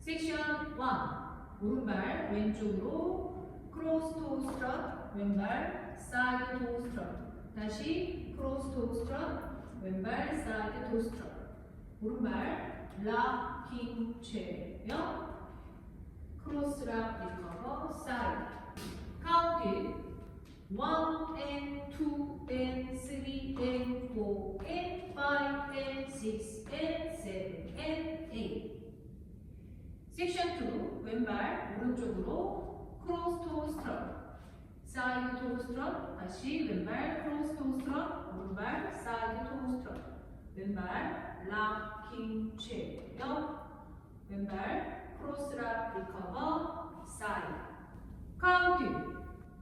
섹션 1. 오른발 왼쪽으로 크로스 토 스트럿, 왼발 사이드 토 스트럿. 다시 크로스 토 스트럿, 왼발 사이드 토 스트럿. 오른발 락킹 최면, 크로스 락 리커버 사이드. 카운트 1 and 2 and 3 and 4 and 5 and 6 and 7 and 8. 섹션 2. 왼발 오른쪽으로 크로스 토 스트럿, 사이드 토 스트럿. 다시 왼발 크로스 토 스트럿, 오른발 사이드 토 스트럿. 왼발 락킹 최면, 왼발 크로스 락 리커버 사이드. 카운트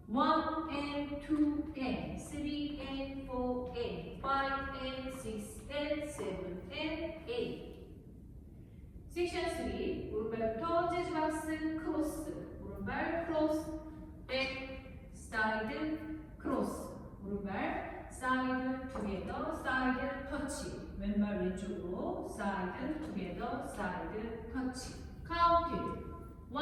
1 and 2 and 3 and 4 and 5 and 6 and 7 and 8. 섹션 3. 오른발부터 재즈박스 크로스, 오른발 크로스, 백, 사이드, 크로스, 오른발 사이드 투게더, 사이드 터치. 왼발 왼쪽으로 사이드 투게더, 사이드 터치. 카운트 1,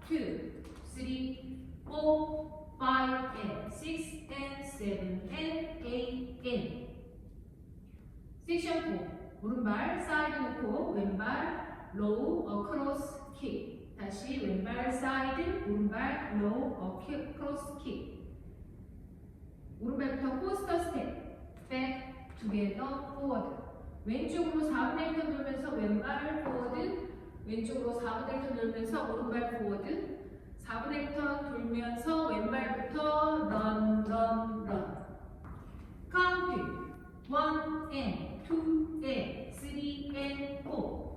2, 3, 4, 5 and 6 and 7 and 8 and. 섹션 4. 오른발 사이드 놓고 왼발 로우 어크로스 킥. 다시 왼발 사이드, 오른발 로우 어크로스 킥. 오른발부터 포스터 스텝, 백, 투게더, 포워드. 왼쪽으로 4분의 1턴 돌면서 왼발 포워드, 왼쪽으로 4분의 1턴 돌면서 오른발 포워드, 4분의 1턴 돌면서 왼발부터 런. 카운트 1 and 2 and 3 and 4,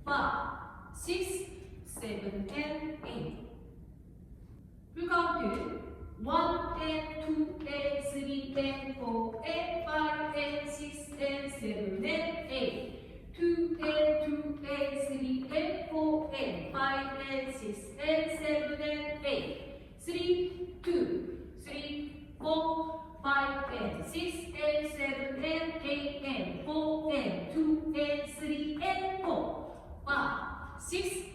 5, 6, 7 and 8. 풀카운트 1 and 2 and 3 and 4 and 5 and 6 and 7 and 8. 2 and 2 and 3 and 4 and 5 and 6 and 7 and 8. 3, 2, 3, 4, 5 and 6 and 7 and 8 and 4 and 2 and 3 and 4, 5, 6,